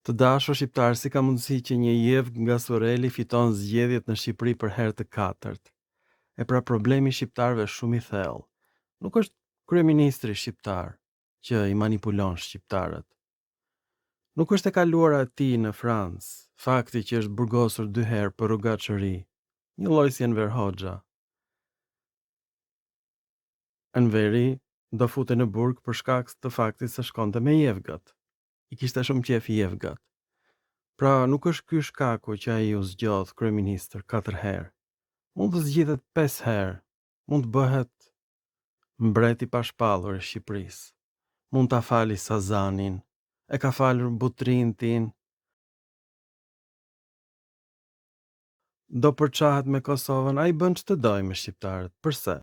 Të dashur shqiptar, si ka mundësi që një jevg nga Sureli fiton zgjedhjet në Shqipëri për herë të katërt? E pra problemi shqiptarëve është shumë i thellë. Nuk është kryeministri shqiptar që i manipulon shqiptarët. Nuk është e kaluara e tij në Francë, fakti që është burgosur 2 herë për rrugaçëri, një lloj si Enver Hoxha. Enveri do fute në burg për shkak të faktit se shkonte me jevgat. I kishte shumë qejf jevgat. Pra nuk është ky shkaku që ai u zgjodh kryeministër 4 herë. Mund të zgjidhet 5 herë. Mund të bëhet mbreti pa shpallur i Shqipërisë. Mund ta fali Sazanin, e ka falur Butrintin. Do përçahet me Kosovën, ai bën ç'të doj me shqiptarët. Përse?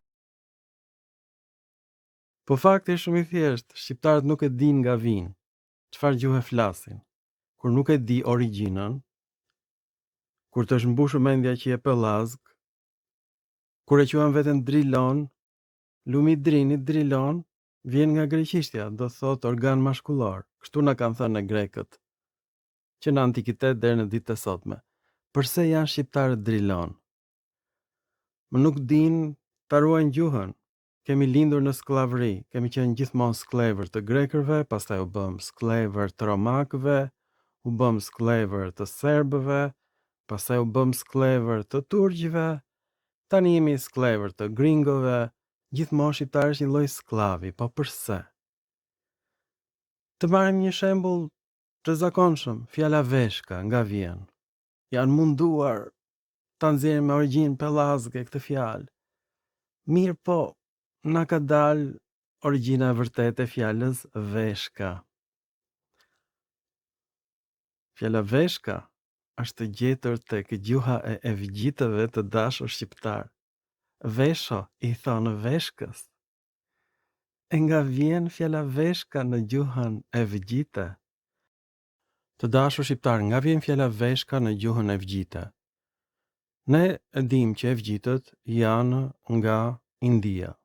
Po fakti është shumë i thjeshtë, shqiptarët nuk e dinë nga vinë, çfarë gjuhë flasin. Kur nuk e di origjinën, kur të është mbushur mendja që je pellazg, kur e quan veten drilon, lumi drini drilon, vjen nga greqishtja, do thot organ mashkullor. Kështu na kanë thënë grekët, që në antikitet deri në ditët e sotme. Përse janë shqiptarët drilon? Më nuk dinë ta ruajnë gjuhën. Kemi lindur në skllavëri, kemi qenë gjithmonë sklever të grekërve, pastaj u bëm sklever të romakëve, u bëm sklever të serbëve, pastaj u bëm sklever të turqëve, tani jemi sklever të gringove, gjithmonë shqiptarë është një lloj sklavi, po përse? Të marrim një shembull të zakonshëm, fjala veshka nga vjen. Janë munduar ta nxjerrin me origjinë pellazge këtë fjalë. Mirë po, na ka dal origjina e vërtetë e fjalës veshka. Fjala veshka është gjetur tek gjuha e evgjitëve të dashur shqiptar. Vesho i thonë veshkës. E nga vjen fjala veshka në gjuhën evgjite? Të dashur shqiptar, nga vjen fjala veshka në gjuhën evgjite? Ne e dim që evgjitët janë nga India.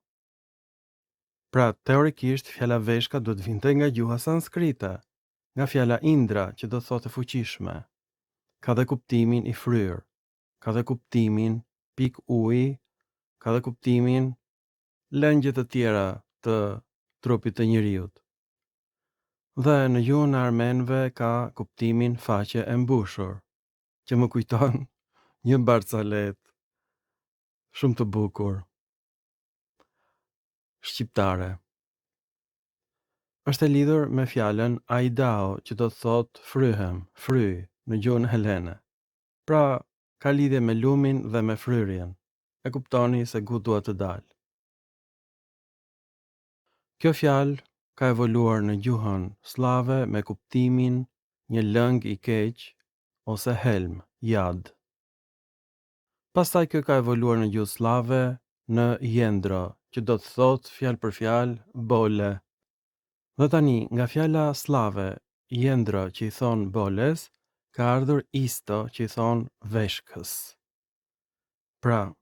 Pra, teorikisht, fjala veshka do të vinte nga gjuha sanskrite, nga fjala indra, që do thotë fuqishme. Ka dhe kuptimin i fryrë, ka dhe kuptimin pik uji, ka dhe kuptimin lëngje të tjera të trupit të njeriut. Dhe në gjuhën e armenëve ka kuptimin faqe e mbushur, që më kujton një barcalet shumë të bukur shqiptare. Është e lidhur me fjalën aidao, që do të thotë fryhem, fry në gjuhën helene. Pra, ka lidhje me lumin dhe me fryrjen. E kuptoni se ku dua të dal. Kjo fjalë ka evoluar në gjuhën slave me kuptimin një lëng i keq ose helm, jad. Pastaj kjo ka evoluar në gjuhë slave në jendro, që do të thotë fjalë për fjalë bole. Dhe tani, nga fjala slave jendro që i thon boles, ka ardhur isto që i thon veshkës. Pra,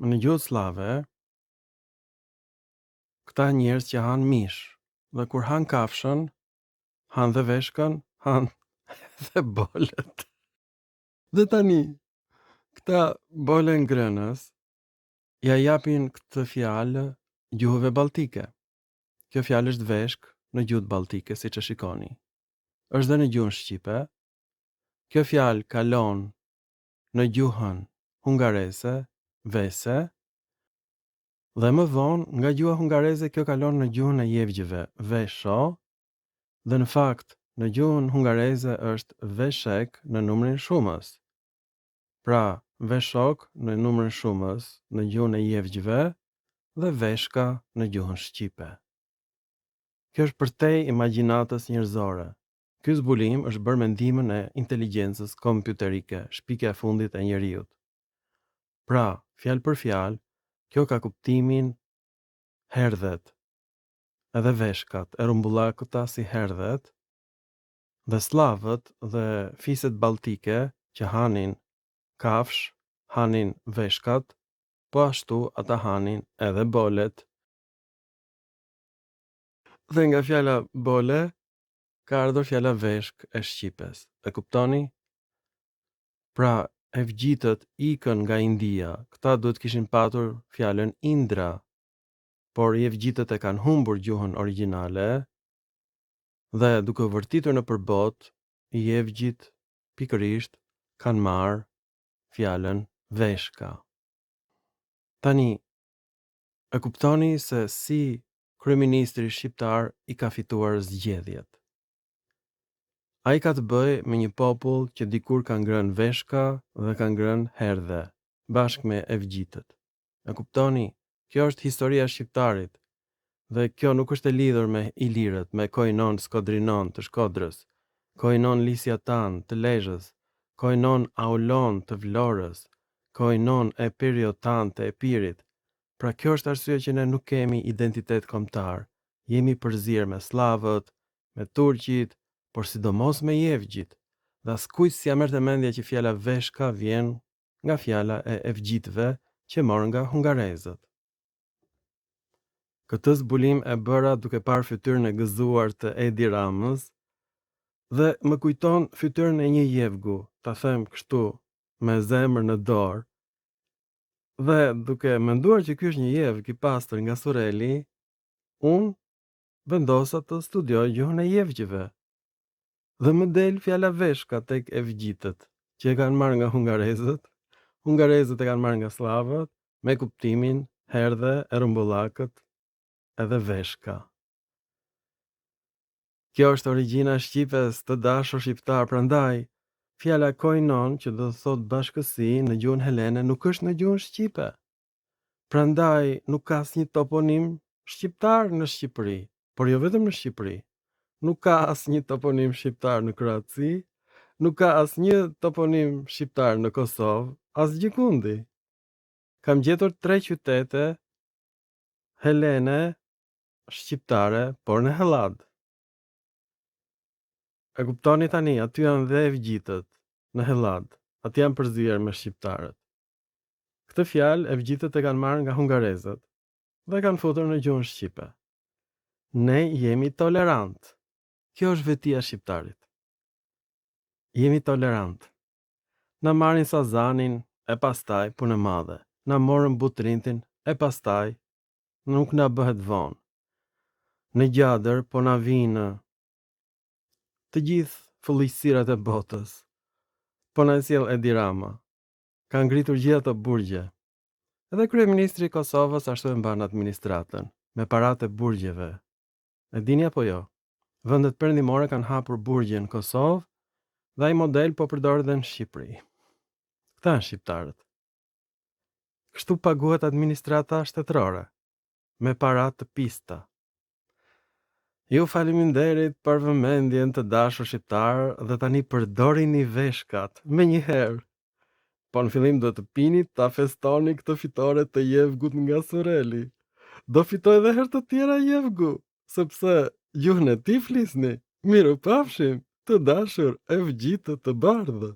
në gjuhë slave, këta njerëz që han mish, dhe kur han kafshën, han dhe veshkën, han dhe bolet. Dhe tani, këta bole ngrënës, ja japin këtë fjalë gjuhëve baltike. Kjo fjalë është veshk në gjuhët baltike, siç e shikoni. Është dhe në gjuhën shqipe. Kjo fjalë kalon në gjuhën hungareze, vese, dhe më vonë nga gjuha hungareze kjo kalon në gjuhën e jevgjëve, vesho, dhe në fakt në gjuhën hungareze është veshek në numrin shumës. Pra, veshok në numrin shumës në gjuhën e jevgjëve dhe veshka në gjuhën shqipe. Kjo është përtej imagjinatës njerëzore. Ky zbulim është bërë me ndihmën e inteligjencës kompjuterike, shpikja e fundit e njeriut. Pra, fjalë për fjalë, kjo ka kuptimin herdhet, edhe veshkat e rumbullakëta si herdhet, dhe slavët dhe fiset baltike që hanin kafsh, hanin veshkat, po ashtu ata hanin edhe bolet. Dhe nga fjala bole, ka ardhur fjala veshk e shqipes. E kuptoni? Pra, evgjitët ikën nga India. Këta duhet kishin patur fjalën Indra, por i evgjitët e kanë humbur gjuhën origjinale dhe duke u vërtitur në përbot, i evgjit pikërisht kanë marrë fjalën veshka. Tani, e kuptoni se si kryeministri shqiptar i ka fituar zgjedhjet. Ai ka të bëjë me një popull që dikur ka ngrënë veshka dhe ka ngrënë herdhe, bashkë me evgjitët. E kuptoni? Kjo është historia e shqiptarit. Dhe kjo nuk është e lidhur me ilirët, me Koinon Skodrinon të Shkodrës, Koinon Lisjatan të Lezhës, Koinon Aulon të Vlorës, Koinon Epiriotan të Epirit. Pra kjo është arsye që ne nuk kemi identitet kombëtar. Jemi përzierë me slavët, me turqit, por sidomos me jevgjit. Dhe askujt s'ia merrte mendja që fjala veshka vjen nga fjala e evgjitëve që morën nga hungarezët. Këtë zbulim e bëra duke parë fytyrën e gëzuar të Edi Ramës dhe më kujton fytyrën e një jevgu, ta them kështu, me zemër në dorë. Dhe duke menduar që ky është një jevg i pastër nga Sureli, unë vendosa të studioj gjuhën e jevgjëve. Dhe më del fjala veshka tek evgjitët, që e kanë marrë nga hungarezët e kanë marrë nga slavët, me kuptimin herdhe, e rrumbullakët, edhe veshka. Kjo është origjina e shqipes, të dashur shqiptar, prandaj fjala koinon, që do të thot bashkësi në gjuhën helene, nuk është në gjuhën shqipe. Prandaj nuk ka asnjë toponim shqiptar në Shqipëri, por jo vetëm në Shqipëri. Nuk ka asnjë toponim shqiptar në Kroaci, nuk ka asnjë toponim shqiptar në Kosovë, asgjikundi. Kam gjetur 3 qytete helene shqiptare, por në Hellad. E kuptoni tani, aty janë dhe evgjitët në Hellad. Aty janë përzierë me shqiptarët. Këtë fjalë evgjitët e kanë marrë nga hungarezët dhe kanë futur në gjuhën shqipe. Ne jemi tolerant. Kjo është vetia e shqiptarit. Jemi tolerant. Na marrin sazanin e pastaj punë e madhe. Na morën butrintin e pastaj nuk na bëhet vonë. Në gjadër po na vinë të gjithë fullësirat e botës. Po na sjell Edi Rama. Ka ngritur gjithë ato burgje. Edhe kryeministri i Kosovës ashtu e mban administratën, me paratë e burgjeve. E dini apo jo? Vendet perëndimore kanë hapur burgje në Kosovë dhe ai model po përdoret edhe në Shqipëri. Këta janë shqiptarët. Kështu paguhet administrata shtetërore, me para të pista. Ju faleminderit për vëmendjen, të dashur shqiptar, dhe tani përdorini veshkat me njëherë. Po në fillim do të pini, ta festoni këtë fitore të jevgut nga Sureli. Do fitoj edhe herë të tjera jevgu, sepse gjuhën e tij flisni. Miru pafshim, të dashur evgjitë të bardhë.